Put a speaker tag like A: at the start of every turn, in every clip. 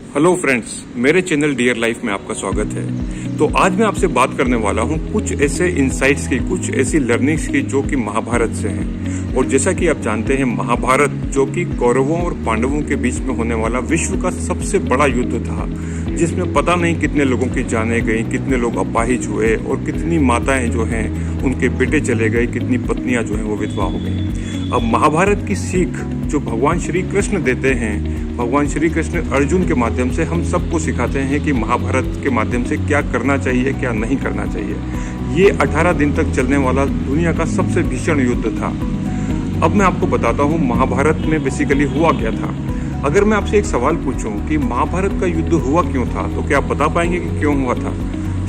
A: Hello friends, मेरे channel dear life में आपका स्वागत है। तो आज मैं आपसे बात करने वाला हूं कुछ ऐसे इंसाइट्स की, कुछ ऐसी लर्निंग्स की जो कि महाभारत से हैं। और जैसा कि आप जानते हैं, महाभारत जो कि कौरवों और पांडवों के बीच में होने वाला विश्व का सबसे बड़ा युद्ध था, जिसमें पता नहीं कितने लोगों की जानें गई, कितने लोग अपाहिज हुए और कितनी माताएं जो हैं उनके बेटे चले गए, कितनी पत्नियां जो हैं वो विधवा हो गई। अब महाभारत की सीख जो भगवान श्री कृष्ण देते हैं, भगवान श्री कृष्ण अर्जुन के माध्यम से हम सबको सिखाते हैं कि महाभारत के माध्यम से क्या करना चाहिए, क्या नहीं करना चाहिए। ये 18 दिन तक चलने वाला दुनिया का सबसे भीषण युद्ध था। अब मैं आपको बताता हूँ महाभारत में बेसिकली हुआ क्या था। अगर मैं आपसे एक सवाल पूछूं कि महाभारत का युद्ध हुआ क्यों था, तो क्या आप बता पाएंगे कि क्यों हुआ था?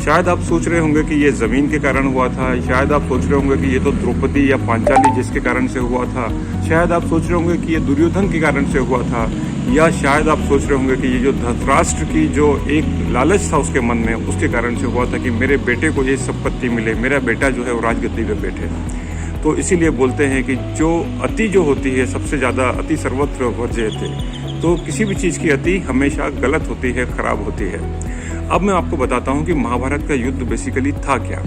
A: शायद आप सोच रहे होंगे कि ये जमीन के कारण हुआ था, शायद आप सोच रहे होंगे कि ये तो द्रौपदी या पांचाली जिसके कारण से हुआ था, शायद आप सोच रहे होंगे कि ये दुर्योधन के कारण से हुआ था, या शायद आप सोच रहे होंगे कि ये जो धृतराष्ट्र की जो एक लालच था उसके मन में, उसके कारण से हुआ था कि मेरे बेटे को ये संपत्ति मिले, मेरा बेटा जो है वो राजगद्दी पे बैठे। तो इसीलिए बोलते हैं कि जो अति जो होती है, सबसे ज़्यादा अति सर्वत्र वर्ज्यते। तो किसी भी चीज़ की अति हमेशा गलत होती है, खराब होती है। अब मैं आपको बताता हूँ कि महाभारत का युद्ध बेसिकली था क्या।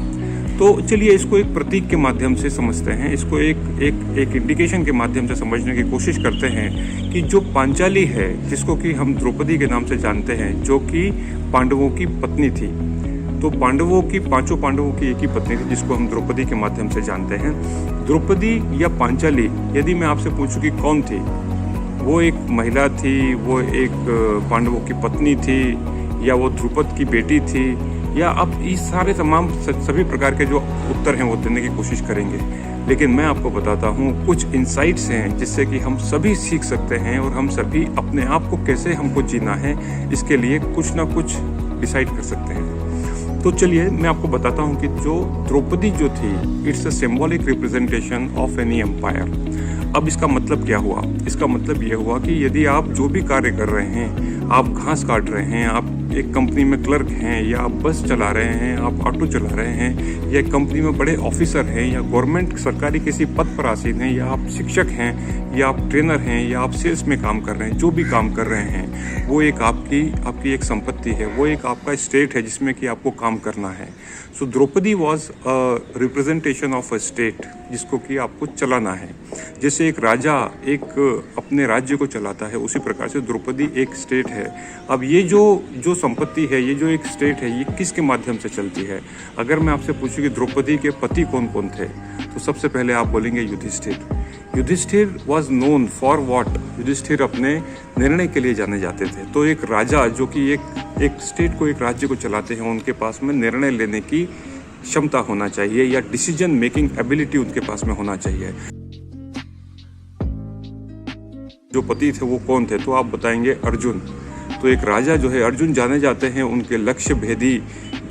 A: तो चलिए इसको एक प्रतीक के माध्यम से समझते हैं, इसको एक इंडिकेशन के माध्यम से समझने की कोशिश करते हैं कि जो पांचाली है, जिसको कि हम द्रौपदी के नाम से जानते हैं, जो कि पांडवों की पत्नी थी। तो पांचों पांडवों की एक ही पत्नी थी, जिसको हम द्रौपदी के माध्यम से जानते हैं। द्रौपदी या पांचाली, यदि मैं आपसे पूछूं कि कौन थी, वो एक महिला थी, वो एक पांडवों की पत्नी थी, या वो ध्रुपद की बेटी थी, या आप इस सारे तमाम सभी प्रकार के जो उत्तर हैं वो देने की कोशिश करेंगे। लेकिन मैं आपको बताता हूँ कुछ इंसाइट्स हैं जिससे कि हम सभी सीख सकते हैं और हम सभी अपने आप को कैसे हमको जीना है, इसके लिए कुछ ना कुछ डिसाइड कर सकते हैं। तो चलिए मैं आपको बताता हूँ कि जो द्रौपदी जो थी, it's a symbolic representation of any empire. अब इसका मतलब क्या हुआ? इसका मतलब ये हुआ कि यदि आप जो भी कार्य कर रहे हैं, आप घास काट रहे हैं, आप एक कंपनी में क्लर्क हैं, या आप बस चला रहे हैं, आप ऑटो चला रहे हैं, या एक कंपनी में बड़े ऑफिसर हैं, या गवर्नमेंट सरकारी किसी पद पर आसीन हैं, या आप शिक्षक हैं, या आप ट्रेनर हैं, या आप सेल्स में काम कर रहे हैं, जो भी काम कर रहे हैं, वो एक आपकी एक संपत्ति है, वो एक आपका स्टेट है जिसमें कि आपको काम करना है। So Draupadi was a representation of a state, जिसको कि आपको चलाना है। जैसे एक राजा एक अपने राज्य को चलाता है, उसी प्रकार से द्रौपदी एक स्टेट है। अब ये जो संपत्ति है, ये जो एक स्टेट है, ये किसके माध्यम से चलती है? अगर मैं आपसे पूछूं कि द्रौपदी के पति कौन कौन थे, तो सबसे पहले आप बोलेंगे Yudhishthira. Yudhishthira was known for what? Yudhishthira अपने निर्णय के लिए जाने जाते थे। तो एक राजा जो कि एक स्टेट को, एक राज्य को चलाते हैं, उनके पास में निर्णय लेने की क्षमता होना चाहिए, या डिसीजन मेकिंग एबिलिटी उनके पास में होना चाहिए। जो पति थे वो कौन थे? तो आप बताएंगे अर्जुन। तो एक राजा जो है, अर्जुन जाने जाते हैं उनके लक्ष्य भेदी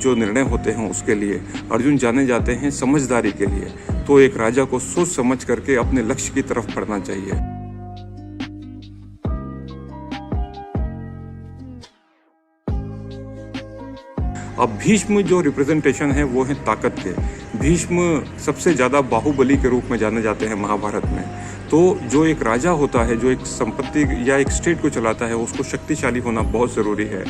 A: जो निर्णय होते हैं उसके लिए। अर्जुन जाने जाते हैं समझदारी के लिए। तो एक राजा को सोच समझ करके अपने लक्ष्य की तरफ बढ़ना चाहिए। अब भीष्म जो रिप्रेजेंटेशन है वो है ताकत के। भीष्म सबसे ज्यादा बाहुबली के रूप में जाने जाते हैं महाभारत में। तो जो एक राजा होता है, जो एक संपत्ति या एक स्टेट को चलाता है, उसको शक्तिशाली होना बहुत जरूरी है।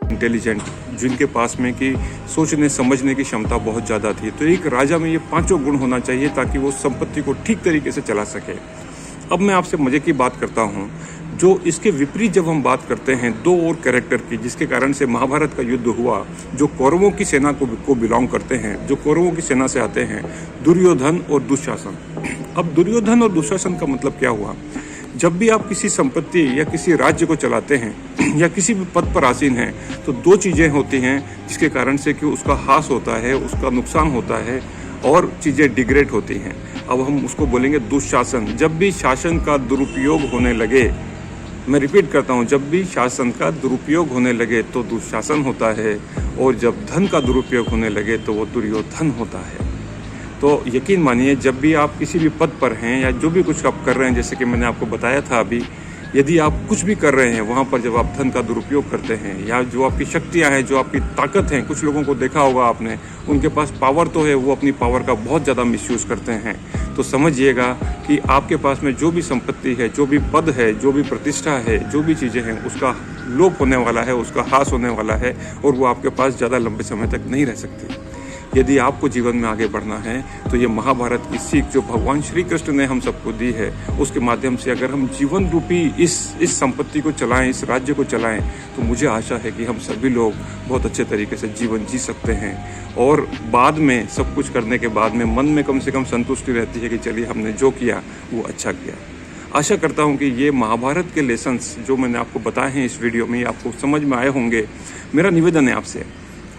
A: इंटेलिजेंट, जिनके पास में कि सोचने समझने की क्षमता बहुत ज़्यादा थी। तो एक राजा में ये पांचों गुण होना चाहिए ताकि वो संपत्ति को ठीक तरीके से चला सके। अब मैं आपसे मजे की बात करता हूँ, जो इसके विपरीत जब हम बात करते हैं दो और कैरेक्टर की, जिसके कारण से महाभारत का युद्ध हुआ, जो कौरवों की सेना को बिलोंग करते हैं, जो कौरवों की सेना से आते हैं, दुर्योधन और दुशासन। अब दुर्योधन और दुशासन का मतलब क्या हुआ? जब भी आप किसी संपत्ति या किसी राज्य को चलाते हैं या किसी भी पद पर आसीन हैं, तो दो चीज़ें होती हैं जिसके कारण से कि उसका हास होता है, उसका नुकसान होता है और चीज़ें डिग्रेड होती हैं। अब हम उसको बोलेंगे दुशासन। जब भी शासन का दुरुपयोग होने लगे, मैं रिपीट करता हूँ, जब भी शासन का दुरुपयोग होने लगे तो दुशासन होता है, और जब धन का दुरुपयोग होने लगे तो वो दुर्योधन होता है। तो यकीन मानिए, जब भी आप किसी भी पद पर हैं या जो भी कुछ आप कर रहे हैं, जैसे कि मैंने आपको बताया था अभी, यदि आप कुछ भी कर रहे हैं, वहाँ पर जब आप धन का दुरुपयोग करते हैं, या जो आपकी शक्तियाँ हैं, जो आपकी ताकत हैं, कुछ लोगों को देखा होगा आपने, उनके पास पावर तो है, वो अपनी पावर का बहुत ज़्यादा मिसयूज़ करते हैं। तो समझिएगा कि आपके पास में जो भी संपत्ति है, जो भी पद है, जो भी प्रतिष्ठा है, जो भी चीज़ें हैं, उसका लोप होने वाला है, उसका ह्रास होने वाला है और वो आपके पास ज़्यादा लंबे समय तक नहीं रह सकती। यदि आपको जीवन में आगे बढ़ना है तो ये महाभारत की सीख जो भगवान श्री कृष्ण ने हम सबको दी है, उसके माध्यम से अगर हम जीवन रूपी इस संपत्ति को चलाएं, इस राज्य को चलाएं, तो मुझे आशा है कि हम सभी लोग बहुत अच्छे तरीके से जीवन जी सकते हैं और बाद में सब कुछ करने के बाद में मन में कम से कम संतुष्टि रहती है कि चलिए हमने जो किया वो अच्छा किया। आशा करता हूँ कि ये महाभारत के लेसन्स जो मैंने आपको बताए हैं इस वीडियो में, आपको समझ में आए होंगे। मेरा निवेदन है आपसे,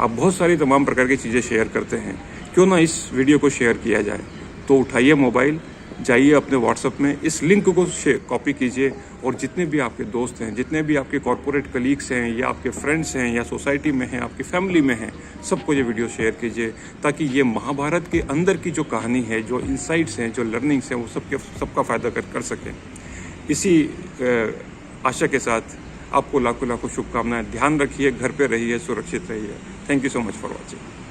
A: आप बहुत सारी तमाम प्रकार की चीज़ें शेयर करते हैं, क्यों ना इस वीडियो को शेयर किया जाए। तो उठाइए मोबाइल, जाइए अपने व्हाट्सएप में, इस लिंक को कॉपी कीजिए और जितने भी आपके दोस्त हैं, जितने भी आपके कॉर्पोरेट कलीग्स हैं या आपके फ्रेंड्स हैं या सोसाइटी में हैं, आपकी फैमिली में हैं, सबको ये वीडियो शेयर कीजिए ताकि ये महाभारत के अंदर की जो कहानी है, जो इंसाइट्स हैं, जो लर्निंग्स हैं, वो सबका फ़ायदा कर सकें। इसी आशा के साथ आपको लाखों लाखों शुभकामनाएं। ध्यान रखिए, घर पे रहिए, सुरक्षित रहिए। Thank you so much for watching.